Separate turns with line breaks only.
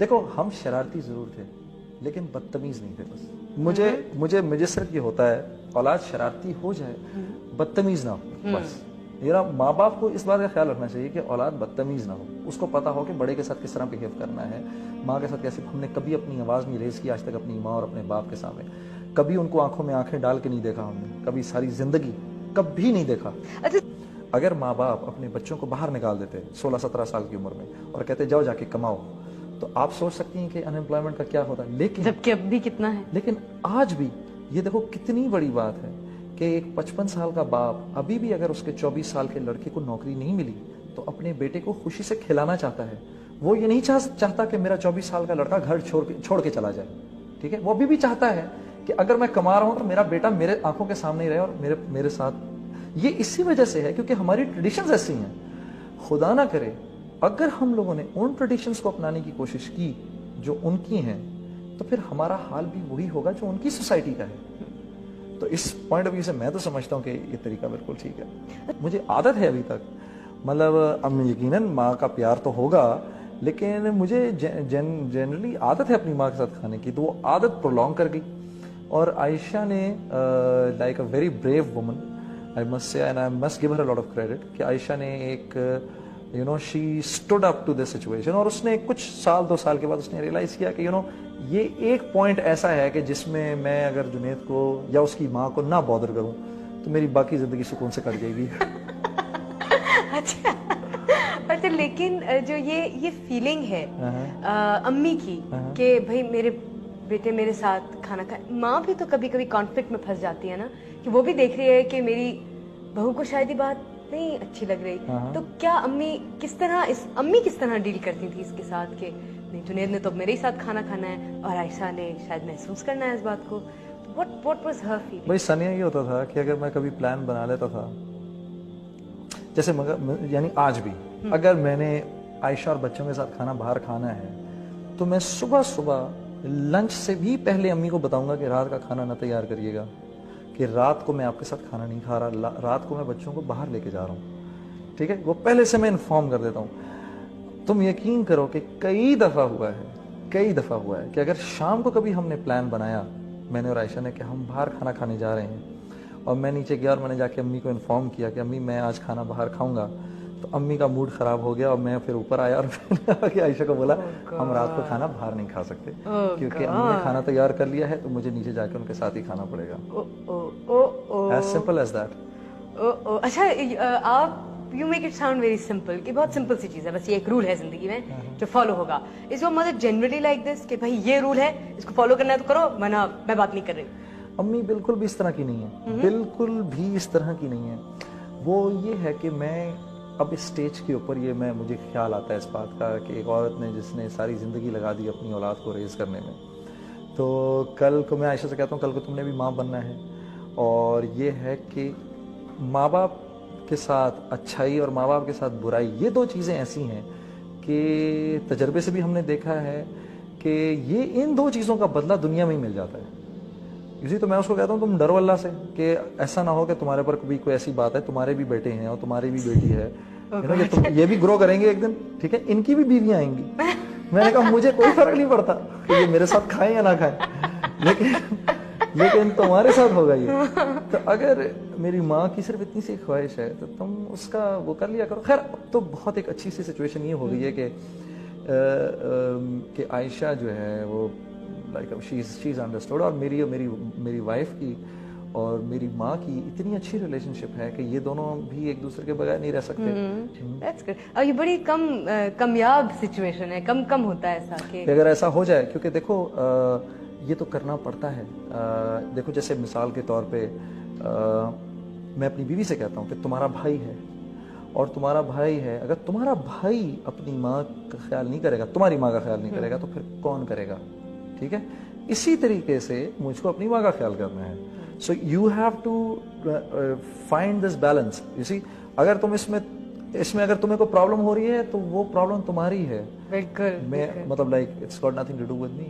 دیکھو ہم شرارتی ضرور تھے لیکن بدتمیز نہیں تھے. بس مجھے صرف یہ ہوتا ہے اولاد شرارتی ہو جائے بدتمیز نہ ہو. بس میرا ماں باپ کو اس بات کا خیال رکھنا چاہیے کہ اولاد بدتمیز نہ ہو, اس کو پتا ہو کہ بڑے کے ساتھ کس طرح بہیو کرنا ہے, ماں کے ساتھ کیسے. ہم نے کبھی اپنی آواز نہیں ریز کی آج تک اپنی ماں اور اپنے باپ کے سامنے, کبھی ان کو آنکھوں میں آنکھیں ڈال کے نہیں دیکھا ہم نے, کبھی ساری زندگی کبھی نہیں دیکھا. اگر ماں باپ اپنے بچوں کو باہر نکال دیتے 16-17 سال کی عمر میں اور کہتے جاؤ جا کے کماؤ, تو آپ سوچ سکتی ہیں کہ ان امپلائمنٹ کا کیا ہوتا ہے. لیکن
جبکہ اب بھی کتنا ہے,
لیکن آج بھی یہ دیکھو کتنی بڑی بات ہے کہ ایک 55 سال کا باپ ابھی بھی اگر اس کے 24 سال کے لڑکے کو نوکری نہیں ملی تو اپنے بیٹے کو خوشی سے کھلانا چاہتا ہے. وہ یہ نہیں چاہتا کہ میرا 24 سال کا لڑکا گھر چھوڑ کے چلا جائے. ٹھیک ہے, وہ ابھی بھی چاہتا ہے کہ اگر میں کما رہا ہوں تو میرا بیٹا میرے آنکھوں کے سامنے ہی رہے اور میرے ساتھ. یہ اسی وجہ سے ہے کیونکہ ہماری ٹریڈیشنز ایسی ہیں. خدا نہ کرے اگر ہم لوگوں نے ان ٹریڈیشنز کو اپنانے کی کوشش کی جو ان کی ہیں تو پھر ہمارا حال بھی وہی ہوگا جو ان کی سوسائٹی کا ہے. تو اس پوائنٹ آف ویو سے میں تو سمجھتا ہوں کہ یہ طریقہ بالکل ٹھیک ہے. مجھے عادت ہے ابھی تک, مطلب یقیناً ماں کا پیار تو ہوگا لیکن مجھے جنرلی عادت ہے اپنی ماں کے ساتھ کھانے کی, تو وہ عادت پرولونگ کر گئی. اور عائشہ نے like a very brave woman I must say, and I must give her a lot of credit, کہ عائشہ نے ایک she stood up to this situation, اور اس نے کچھ سال 2 سال کے بعد اس نے ریئلائز کیا کہ یہ ایک پوائنٹ ایسا ہے کہ جس میں میں اگر جنید کو یا اس کی ماں کو نہ بادر کروں تو میری باقی زندگی سکون سے کٹ جائے گی.
اچھا لیکن جو یہ فیلنگ ہے امی کی کہ بھائی میرے بیٹے میرے ساتھ کھانا کھائے, ماں بھی تو کبھی کبھی کانفلکٹ میں پھنس جاتی ہے نا, کہ وہ بھی دیکھ رہی ہے کہ میری بہو کو شاید یہ بات نہیں اچھی لگ رہی. تو کیا امی کس طرح ڈیل کرتی تھی اس کے ساتھ کہ نہیں جنید نے تو میرے ہی ساتھ کھانا کھانا ہے اور عائشہ نے شاید محسوس کرنا ہے اس بات کو. What was her feeling?
بھائی ثانیہ یہ ہوتا تھا کہ اگر میں کبھی پلان بنا لیتا تھا, جیسے یعنی آج بھی اگر میں نے عائشہ اور بچوں کے ساتھ کھانا باہر کھانا ہے تو میں صبح لنچ سے بھی پہلے امی کو بتاؤں گا کہ رات کا کھانا نہ تیار کریے گا, کہ رات کو میں آپ کے ساتھ کھانا نہیں کھا رہا, رات کو میں بچوں کو باہر لے کے جا رہا ہوں. ٹھیک ہے, وہ پہلے سے میں انفارم کر دیتا ہوں. تم یقین کرو کہ کئی دفعہ ہوا ہے کہ اگر شام کو کبھی ہم نے پلان بنایا میں نے اور عائشہ نے کہ ہم باہر کھانا کھانے جا رہے ہیں, اور میں نیچے گیا اور میں نے جا کے امی کو انفارم کیا کہ امی میں آج کھانا باہر کھاؤں گا, تو امی کا موڈ خراب ہو گیا اور میں پھر اوپر آیا اور میں نے عائشہ کو بولا ہم رات کو کھانا باہر نہیں کھا سکتے کیونکہ امی نے کھانا تیار کر لیا ہے تو مجھے نیچے جا کے ان کے ساتھ ہی کھانا پڑے گا. As simple as that.
اچھا آپ you make it sound very simple, کہ بہت سمپل سی چیز ہے, بس یہ ایک رول ہے زندگی میں جو فالو ہوگا. Is your mother generally like this کہ بھائی یہ رول ہے اس کو فالو کرنا ہے تو کرو ورنہ میں بات نہیں کر رہی؟
امی بالکل بھی اس طرح کی نہیں ہے, بالکل بھی اس طرح کی نہیں ہے. وہ یہ ہے کہ میں اب اس سٹیج کے اوپر یہ مجھے خیال آتا ہے اس بات کا کہ ایک عورت نے جس نے ساری زندگی لگا دی اپنی اولاد کو ریز کرنے میں, تو کل کو میں عائشہ سے کہتا ہوں کل کو تم نے بھی ماں بننا ہے, اور یہ ہے کہ ماں باپ کے ساتھ اچھائی اور ماں باپ کے ساتھ برائی یہ 2 چیزیں ایسی ہیں کہ تجربے سے بھی ہم نے دیکھا ہے کہ یہ ان 2 چیزوں کا بدلہ دنیا میں ہی مل جاتا ہے. اسی تو میں اس کو کہتا ہوں تم ڈرو اللہ سے کہ ایسا نہ ہو کہ تمہارے پر بھی کوئی ایسی بات ہے, تمہارے بھی بیٹے ہیں اور تمہاری بھی بیٹی ہے, یہ بھی گرو کریں گے ایک دن, ٹھیک ہے, ان کی بھی بیویاں آئیں گی. میں نے کہا مجھے کوئی فرق نہیں پڑتا کہ یہ میرے ساتھ کھائیں یا نہ کھائیں, لیکن تمہارے ساتھ ہوگا یہ. تو اگر میری ماں کی صرف اتنی سی خواہش ہے تو تم اس کا وہ کر لیا کرو. خیر اب تو بہت ایک اچھی سی سچویشن یہ ہو گئی ہے کہ عائشہ جو ہے وہ لائک شی از انڈرسٹوڈ, اور میری وائف کی اور میری ماں کی اتنی اچھی ریلیشن شپ ہے کہ یہ دونوں بھی ایک دوسرے کے بغیر نہیں رہ سکتے.
اور یہ بڑی کمیاب سچویشن ہے, کم ہوتا ہے ایسا کہ
اگر ایسا ہو جائے, کیونکہ دیکھو یہ تو کرنا پڑتا ہے. دیکھو جیسے مثال کے طور پہ میں اپنی بیوی سے کہتا ہوں کہ تمہارا بھائی ہے اور تمہارا بھائی ہے, اگر تمہارا بھائی اپنی ماں کا خیال نہیں کرے گا, تمہاری ماں کا خیال نہیں کرے گا, تو پھر کون کرے گا؟ ٹھیک ہے, اسی طریقے سے مجھ کو اپنی ماں کا خیال کرنا ہے. So you have to find this balance. You see, اگر تم اس میں اگر تمہیں کوئی پرابلم ہو رہی ہے تو وہ پرابلم تمہاری ہے,
بالکل
مطلب like it's got nothing to do with me.